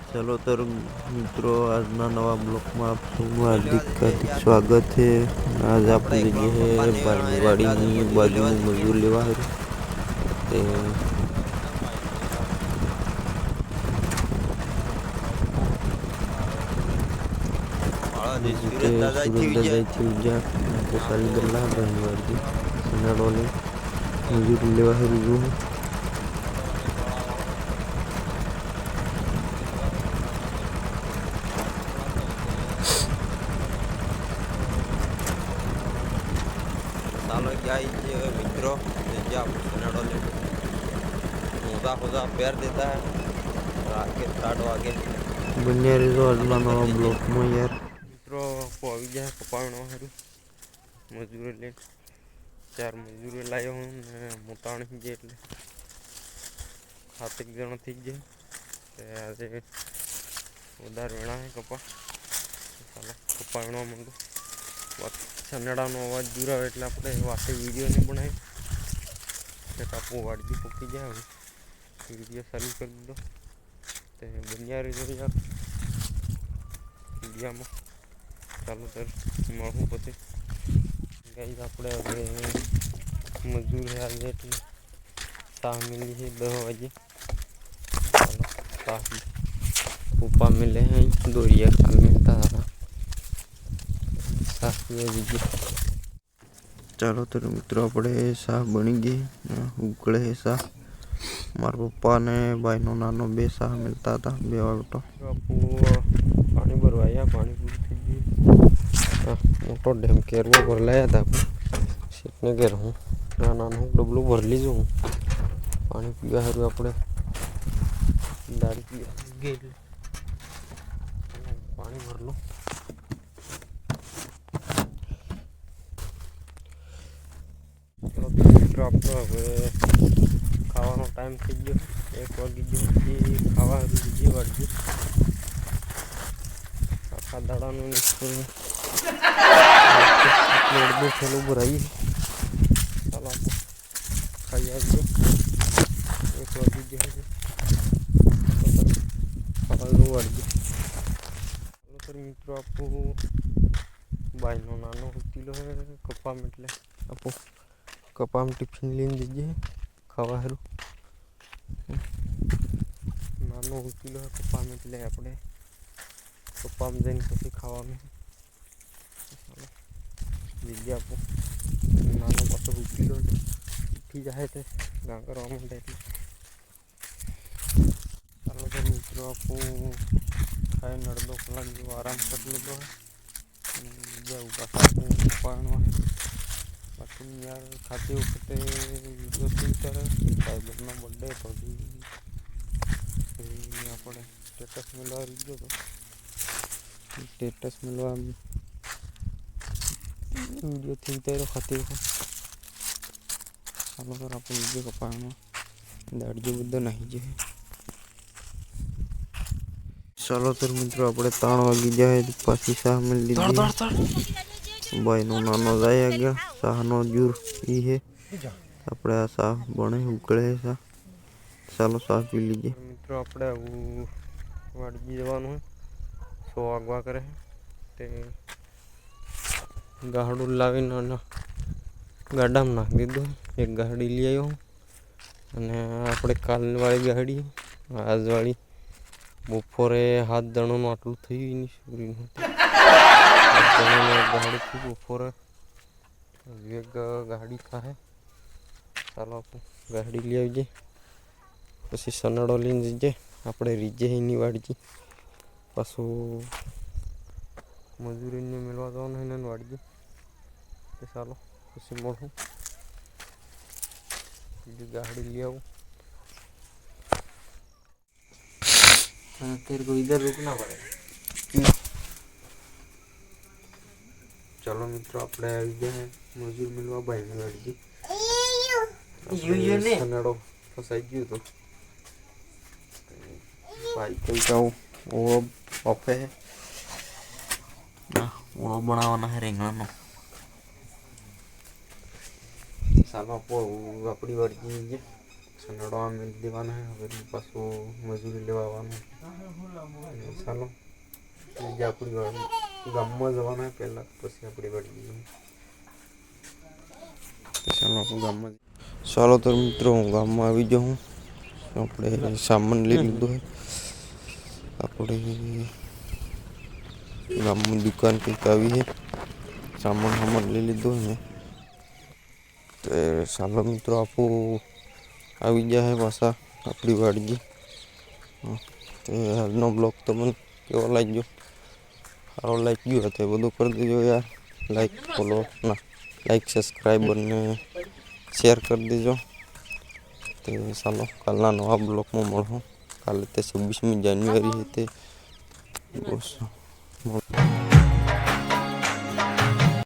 चलो तर मित्रों आज ना नवा ब्लॉक में आप सबू हार्दिक हार्दिक स्वागत है। आज आप जगह है भाईवाड़ी में बाजू में मजूर लेवा है ते सूरज दादा थी उजा तो साली गल्ला भाईवाड़ी सनाडोले मजूर लेवा है रुजू है। सालों क्या ये मित्रों देखिए आपको सनाडो ले मोजा खोजा पैर देता है और आगे स्टार्ट हो आगे बनिया जो आज ना नवा ब्लॉक में यार मित्रों को अभी जाए कपाणो है मजूर ले 4 मजूर लायो हूँ मोटाण जे એટલે ખાતેક જણો થઈ ગયો તે આજે વધારે વેણા હે કપા ચાલો કપાણો માંડો સનેડાનો અવાજ દૂર આવે એટલે આપણે વાતે વિડીયો નહીં બનાવી કે કાપો વાડજી પકી જાય હવે વિડીયો ચાલુ કરી દીધો તે બન્યા રહેજો યાર વિડીયામાં ચાલો ત્યારે મળવું પછી ગાઈસ આપણે હવે મજૂર હે આજે એટલે શાહ मिली है 10 बजे चलो शाह ऊपर मिले हैं दोरिया साल मिलता था शाह दीजिए। चलो तो मित्रों अपने शाह बनी गई उकड़े है शाह मार पप्पा ने भाई नो नानो बे शाह मिलता था बे बेटो पानी भरवाया पानी पूरी थी गई मोटो डैम केरवा भर लाया था सीटने के रहूँ नानो डबलू भर लीजो पानी पीवा है अपने दाड़ी पी पानी भर लो चलो मित्रों आपको હવે ખાવાનો ટાઈમ થઈ ગયો 1 વાગી ગયો ખાવા બીજી વાગી આખા દાડાનું નિષ્ફળ બે થેલું ભરાઈ ચાલો ખાઈ આવીએ 1 વાગી ગયો ખાવાનું વાગી ચાલો સર મિત્રો આપો ભાઈનો નાનો કિલો है कपा में એટલે આપો कपा में टिफिन लीन दीजिए खावा है नानो किलो है कपा में એટલે આપણે कपा में जैन પછી ખાવા में दीजिए आपको नानो पासो किलो उठी जाए थे गाँव करवा माटे એટલે ચાલો તો મિત્રો આપો ખાઈ નડદો કલાક જેવો આરામ કરી લીધો है जाऊँ पासा पाणो है बाकी यार खाते वक्त वीडियो थी तरह साइबर बर्थडे तो अपने स्टेटस मिलवा रही तो स्टेटस मिलवा वीडियो थी तरह खाते चालो कर आप वीडियो कपाणो दाड़जो बधो नहीं जे चलो तो मित्रों अपने 3 वागी जाए पासी शाह मिल लीधी भाई नो नानो जाए आगे शाह नो जूर ई है अपने आ शाह बने उकड़े है शाह चलो शाह पी लीजिए। मित्रों अपने वाड़गी जवानु है 100 वागवा करे ते गाड़ू लावी ना गाड़ा में नाख दीधो एक गाड़ी ली आयो अने आपणे काल वाली गाड़ी आज वाली बपोरे 7 जणों आटलू थी छोरी गाड़ी थी बपोरे एक गाड़ी था है चालो आप गाड़ी ले आइए पी सनाडो लीन दीजिए अपने रीजे ही वाड़जी पासो मजूरी ने मिलवा दो वाड़जी तो चालो पी मोड़ू गाड़ी ले आऊँ तेरे को इधर रुकना पड़ेगा। चलो मित्रों अपने आ गए मजूर मिलवा भाई ने गाड़ी सनाडो फसाई गयो तो भाई कई का वो ऑफे है ना वो बनावाना है रेंगणा सालो अपनी वर्जी સનેડવા મેળ દેવાના હવે પાછું મજૂરી લેવા આવવાનું. ચાલો જે આપણી ગામમાં જવાના પહેલાં પછી આપણી વાડી જઈએ. ચાલો આપણું ગામમાં ચાલો તો મિત્રો હું ગામમાં આવી જાઉં. આપણે સામાન લઈ લીધો હોય આપણે ગામની દુકાન કંઈક આવી છે. સામાન લઈ લીધો ને તો ચાલો મિત્રો આપણું આવી જાય પાછા આપણી વાડી. તો આજનો બ્લોગ તમને કેવો લાગ્યો? સારો લાગ્યો હતો એ બધું કરી દેજો યાર. લાઈક ફોલો ના લાઈક સબસ્ક્રાઈબ અને શેર કરી દેજો. તો ચાલો કાલના નવા બ્લોગમાં મળો. કાલે તે 26મી જાન્યુઆરી છે તે